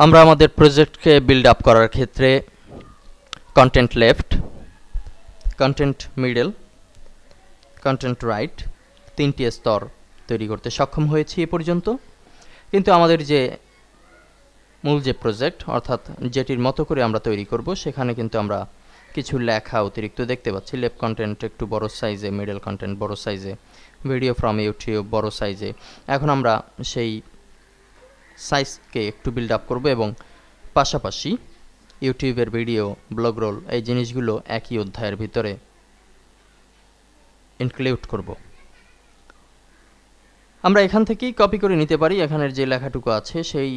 আমরা আমাদের প্রজেক্টকে build up করার ক্ষেত্রে content left, content middle, content right তিনটি স্তর তৈরি করতে সক্ষম হয়েছি এ পর্যন্ত। কিন্তু আমাদের যে মূল যে প্রজেক্ট অর্থাৎ যেটির মতো করে আমরা তৈরি করব সেখানে কিন্তু আমরা কিছু লেখা অতিরিক্ত দেখতে পাচ্ছি। লেফট কন্টেন্ট একটু বড় সাইজে, মিডল কন্টেন্ট বড় সাইজে, ভিডিও ফ্রম ইউটিউব বড় সাইজে। এখন আমরা সেই সাইজকে একটু বিল্ড আপ করব এবং পাশাপাশি ইউটিউবের ভিডিও, ব্লগ রোল এই জিনিসগুলো একই অধ্যায়ের ভিতরে ইনক্লুড করব। আমরা এখান থেকেই কপি করে নিতে পারি। এখানের যে লেখাটুকু আছে সেই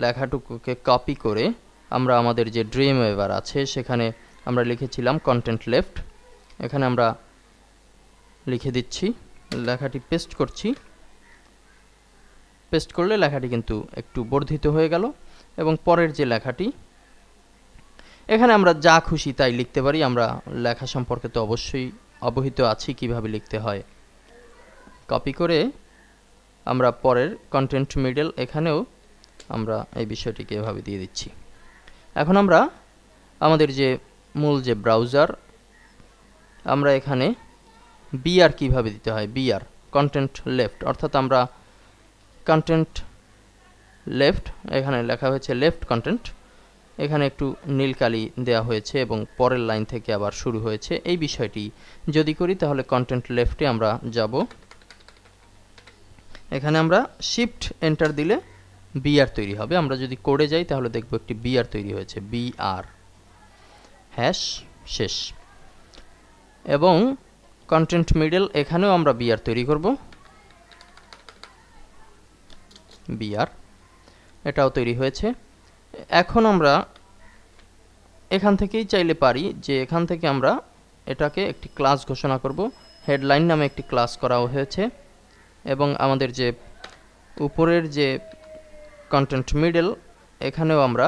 লেখাটুকুকে কপি করে আমরা আমাদের যে ড্রিমওয়েভার আছে সেখানে আমরা লিখেছিলাম কন্টেন্ট লেফট, এখানে আমরা লিখে দিচ্ছি, লেখাটি পেস্ট করছি। পেস্ট করলে লেখাটি কিন্তু একটু বর্ধিত হয়ে গেল এবং পরের যে লেখাটি এখানে আমরা যা খুশি তাই লিখতে পারি। আমরা লেখা সম্পর্কে তো অবশ্যই অবহিত আছি কিভাবে লিখতে হয়। কপি করে আমরা পরের কন্টেন্ট মিডল এখানেও আমরা এই বিষয়টিকে এভাবে দিয়ে দিচ্ছি। এখন আমরা আমাদের যে মূল যে ব্রাউজার, আমরা এখানে বিআর কিভাবে দিতে হয়, বিআর কন্টেন্ট লেফট, অর্থাৎ আমরা কন্টেন্ট লেফট এখানে লেখা হয়েছে লেফট কন্টেন্ট, এখানে একটু নীল কালি দেওয়া হয়েছে এবং পরের লাইন থেকে আবার শুরু হয়েছে। এই বিষয়টি যদি করি তাহলে কন্টেন্ট লেফটে আমরা যাব। এখানে আমরা শিফট এন্টার দিলে বিআর তৈরি হবে। আমরা যদি কোডে যাই তাহলে দেখব একটি বিআর তৈরি হয়েছে, বিআর হ্যাশ শেষ। এবং কন্টেন্ট মিডল এখানেও আমরা বিআর তৈরি করব, বিআর এটাও তৈরি হয়েছে। এখন আমরা এখান থেকেই চাইলে পারি যে এখান থেকে আমরা এটাকে একটি ক্লাস ঘোষণা করব। হেডলাইন নামে একটি ক্লাস করা হয়েছে এবং আমাদের যে উপরের যে কন্টেন্ট মিডল এখানেও আমরা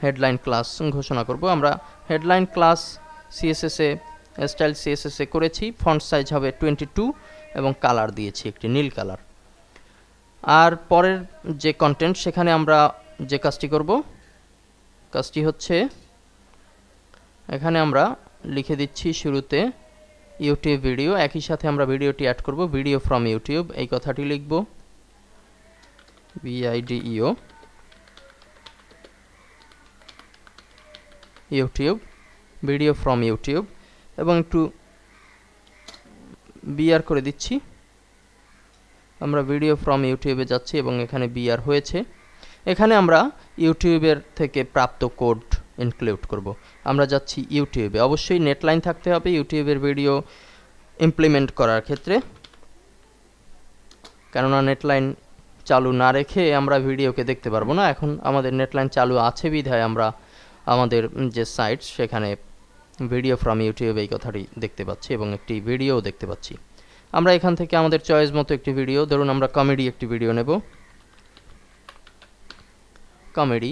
হেডলাইন ক্লাস ঘোষণা করব। আমরা হেডলাইন ক্লাস সিএসএসে স্টাইল সিএসএসে করেছি, ফন্ট সাইজ হবে 22 এবং কালার দিয়েছি একটি নীল কালার। আর পরের যে কন্টেন্ট সেখানে আমরা যে কাজটি করব, কাজটি হচ্ছে এখানে আমরা লিখে দিচ্ছি শুরুতে ইউটিউব ভিডিও, একই সাথে আমরা ভিডিওটি অ্যাড করব, ভিডিও ফ্রম ইউটিউব এই কথাটি লিখব, video YouTube, video from YouTube এবং একটু বিআর করে দিচ্ছি। আমরা ভিডিও ফ্রম ইউটিউবে যাচ্ছি এবং এখানে বিআর হয়েছে। এখানে আমরা ইউটিউবের থেকে প্রাপ্ত কোড ইনক্লুড করব। আমরা যাচ্ছি ইউটিউবে, অবশ্যই নেট লাইন থাকতে হবে ইউটিউবের ভিডিও ইমপ্লিমেন্ট করার ক্ষেত্রে, কেননা নেট লাইন চালু না রেখে আমরা ভিডিওকে দেখতে পারবো না। এখন আমাদের নেট লাইন চালু আছে বিধায় আমরা আমাদের যে সাইট সেখানে ভিডিও ফ্রম ইউটিউব এই কথাটি দেখতে পাচ্ছি এবং একটি ভিডিও দেখতে পাচ্ছি। আমরা এখান থেকে আমাদের চয়েস মতো একটি ভিডিও, ধরুন আমরা কমেডি একটি ভিডিও নেব, কমেডি,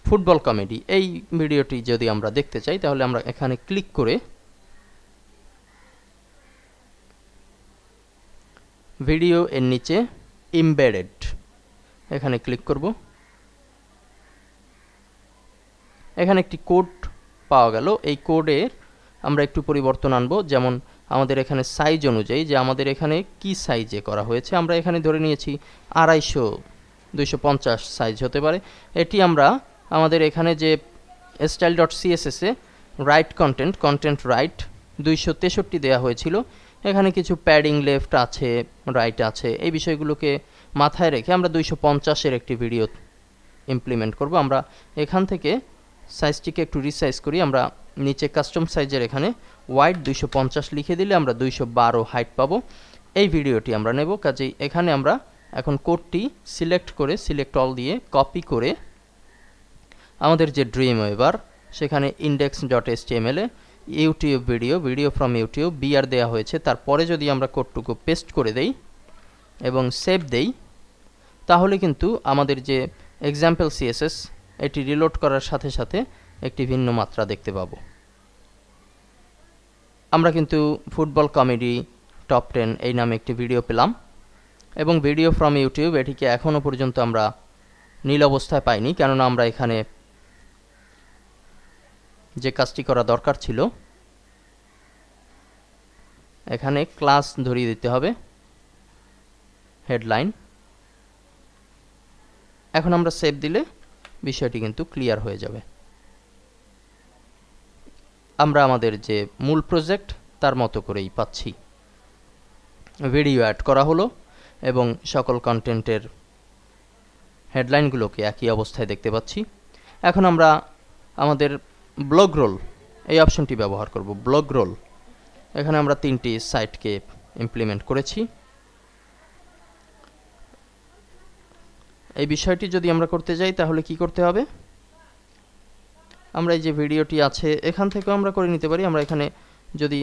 ফুটবল কমেডি এই ভিডিওটি যদি আমরা দেখতে চাই তাহলে আমরা এখানে ক্লিক করে ভিডিও এর নিচে এমবেডেড এখানে ক্লিক করব। এখানে একটি কোড পাওয়া গেল, এই কোডের আমরা একটু পরিবর্তন আনব। যেমন আমাদের এখানে সাইজ অনুযায়ী যে আমাদের এখানে কি সাইজে করা হয়েছে, আমরা এখানে ধরে নিয়েছি 250 250 সাইজ হতে পারে। এটি আমরা আমাদের এখানে যে স্টাইল ডট সিএসএসে রাইট কন্টেন্ট, কন্টেন্ট রাইট 263 দেওয়া হয়েছিল, এখানে কিছু প্যাডিং লেফট আছে, রাইট আছে, এই বিষয়গুলোকে মাথায় রেখে আমরা 250-এর একটি ভিডিও ইমপ্লিমেন্ট করব। আমরা এখান থেকে সাইজটিকে একটু রিসাইজ করি, আমরা নিচে কাস্টম সাইজের এখানে ওয়াইড 250 লিখে দিলে আমরা 212 হাইট পাবো। এই ভিডিওটি আমরা নেব, কাজেই এখানে আমরা এখন কোডটি সিলেক্ট করে সিলেক্ট অল দিয়ে কপি করে আমাদের যে ড্রিমওয়েভার সেখানে index.html এ YouTube video, video from YouTube বিআর দেওয়া হয়েছে, তারপরে যদি আমরা কোডটুকু পেস্ট করে দেই এবং সেভ দেই তাহলে কিন্তু আমাদের যে এক্সাম্পল সিএসএস এটি রিলোড করার সাথে সাথে একটি ভিন্ন মাত্রা দেখতে পাবো। আমরা কিন্তু ফুটবল কমেডি টপ 10 এই নামে একটি ভিডিও পেলাম, এবং ভিডিও ফ্রম ইউটিউব এটিকে এখনও পর্যন্ত আমরা নীল অবস্থায় পাইনি, কেননা আমরা এখানে যে কাজটি করা দরকার ছিল, এখানে ক্লাস ধরিয়ে দিতে হবে হেডলাইন। এখন আমরা সেভ দিলে বিষয়টি কিন্তু ক্লিয়ার হয়ে যাবে। আমরা আমাদের যে মূল প্রজেক্ট তার মতো করেই পাচ্ছি। ভিডিও অ্যাড করা হলো এবং সকল কন্টেন্টের হেডলাইনগুলোকে একই অবস্থায় দেখতে পাচ্ছি। এখন আমরা আমাদের ব্লগ রোল এই অপশনটি ব্যবহার করব। ব্লগ রোল, এখানে আমরা 3টি সাইটকে ইমপ্লিমেন্ট করেছি। এই বিষয়টি যদি আমরা করতে যাই তাহলে কি করতে হবে, আমরা এই যে ভিডিওটি আছে এখান থেকেও আমরা করে নিতে পারি। আমরা এখানে যদি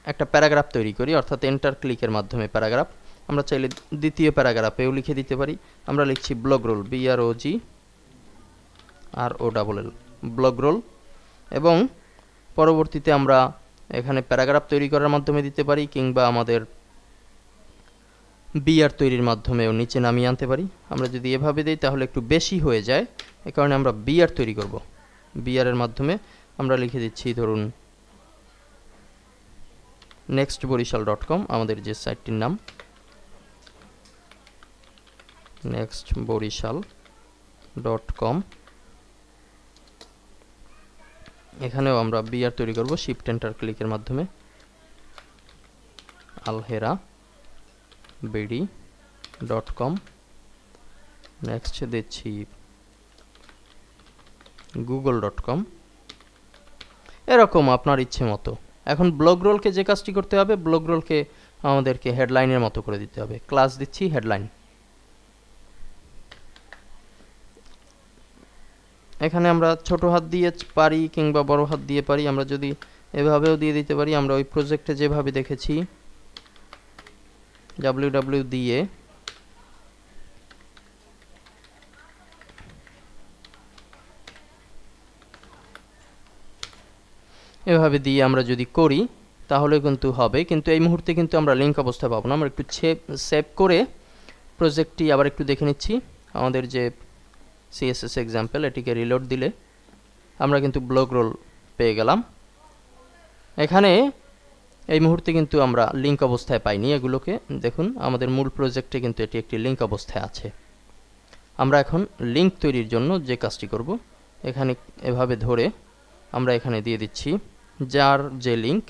একটা প্যারাগ্রাফ তৈরি করি, অর্থাৎ এন্টার ক্লিকের মাধ্যমে প্যারাগ্রাফ, আমরা চাইলে দ্বিতীয় প্যারাগ্রাফেও লিখে দিতে পারি। আমরা লিখছি blog roll, BROGROLL, blog roll, এবং পরবর্তীতে আমরা এখানে প্যারাগ্রাফ তৈরি করার মাধ্যমে দিতে পারি, কিংবা আমাদের বিআর তৈরির মাধ্যমেও নিচে নামিয়ে আনতে পারি। আমরা যদি এভাবে দিই তাহলে একটু বেশি হয়ে যায়, এ কারণে আমরা বিআর তৈরি করব। বিআরের মাধ্যমে আমরা লিখে দিচ্ছি, ধরুন nextborishal.com, আমাদের যে সাইটটির নাম nextborishal.com। এখানেও আমরা বিআর তৈরি করব শিফট এন্টার ক্লিকের মাধ্যমে। alherabd.com, নেক্সট দিচ্ছি google.com, এরকম আপনার ইচ্ছে মতো। এখন ব্লগ রোলকে যে কাজটি করতে হবে, ব্লগ রোলকে আমাদেরকে হেডলাইনের মতো করে দিতে হবে। ক্লাস দিচ্ছি হেডলাইন। এখানে আমরা ছোট হাত দিয়ে পারি কিংবা বড় হাত দিয়ে পারি, আমরা যদি এভাবেও দিয়ে দিতে পারি। আমরা ওই প্রজেক্টে যেভাবে দেখেছি www দিয়ে এভাবে দিয়ে আমরা যদি করি তাহলে কিন্তু হবে, কিন্তু এই মুহূর্তে কিন্তু আমরা লিঙ্ক অবস্থায় পাবো না। আমরা একটু সেভ করে প্রজেক্টটি আবার একটু দেখে নিচ্ছি। আমাদের যে CSS এক্সাম্পল, এটিকে রিলোড দিলে আমরা কিন্তু ব্লগ রোল পেয়ে গেলাম। এখানে এই মুহূর্তে কিন্তু আমরা লিঙ্ক অবস্থায় পাইনি এগুলোকে। দেখুন আমাদের মূল প্রজেক্টে কিন্তু এটি একটি লিঙ্ক অবস্থায় আছে। আমরা এখন লিঙ্ক তৈরির জন্য যে কাজটি করব, এখানে এভাবে ধরে আমরা এখানে দিয়ে দিচ্ছি যার যে লিঙ্ক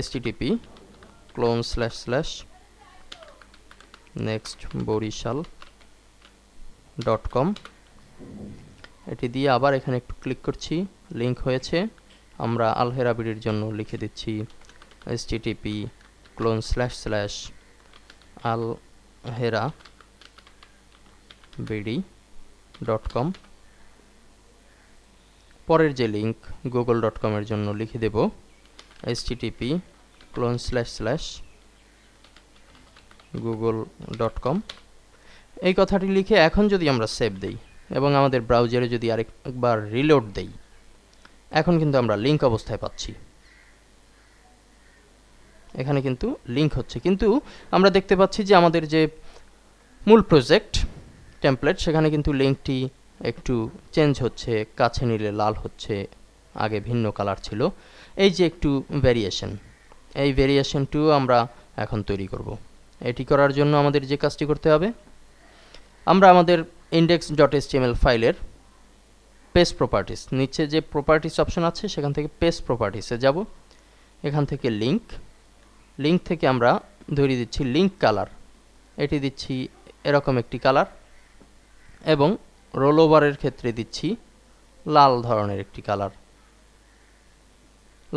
http://nextborishal.com, এটি দিয়ে আবার এখানে একটু ক্লিক করছি, লিঙ্ক হয়েছে। আমরা আলহেরাবিডির জন্য লিখে দিচ্ছি http://alherabidi.com। পরের যে লিঙ্ক google.com এর জন্য লিখে দেব http://google.com। এই কথাটি লিখে এখন যদি আমরা সেভ দেই এবং আমাদের ব্রাউজারে যদি আরেকবার রিলোড দেই, এখন কিন্তু আমরা লিঙ্ক অবস্থায় পাচ্ছি। এখানে কিন্তু লিঙ্ক হচ্ছে, কিন্তু আমরা দেখতে পাচ্ছি যে আমাদের যে মূল প্রজেক্ট টেমপ্লেট সেখানে কিন্তু লিঙ্কটি একটু চেঞ্জ হচ্ছে, কাছে নিলে লাল হচ্ছে, আগে ভিন্ন কালার ছিল। এই যে একটু ভেরিয়েশন, এই ভেরিয়েশনটিও আমরা এখন তৈরি করব। এটি করার জন্য আমাদের যে কাজটি করতে হবে, আমরা আমাদের index.html ফাইলের পেজ প্রপার্টিস, নিচে যে প্রপার্টিস অপশন আছে সেখান থেকে পেজ প্রপার্টিসে যাব। এখান থেকে লিঙ্ক থেকে আমরা ধরিয়ে দিচ্ছি লিঙ্ক কালার, এটি দিচ্ছি এরকম একটি কালার, এবং রোল ওভারের ক্ষেত্রে দিচ্ছি লাল ধরনের একটি কালার,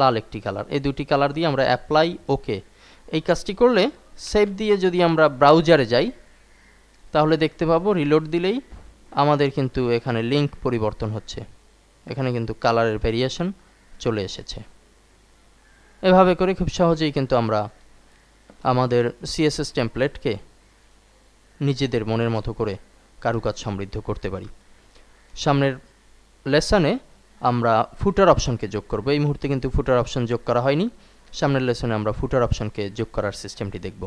লাল একটি কালার। এই দুটি কালার দিয়ে আমরা অ্যাপ্লাই ওকে এই কাজটি করলে সেভ দিয়ে যদি আমরা ব্রাউজারে যাই তাহলে দেখতে পাবো রিলোড দিলেই আমাদের কিন্তু এখানে লিঙ্ক পরিবর্তন হচ্ছে, এখানে কিন্তু কালারের ভেরিয়েশন চলে এসেছে। এভাবে করে খুব সহজেই কিন্তু আমরা আমাদের CSS টেমপ্লেটকে নিজেদের মনের মতো করে কারুকাজ সমৃদ্ধ করতে পারি। সামনের লেসনে আমরা ফুটার অপশনকে যোগ করব। এই মুহূর্তে কিন্তু ফুটার অপশন যোগ করা হয়নি, সামনের লেসনে আমরা ফুটার অপশনকে যোগ করার সিস্টেমটি দেখব।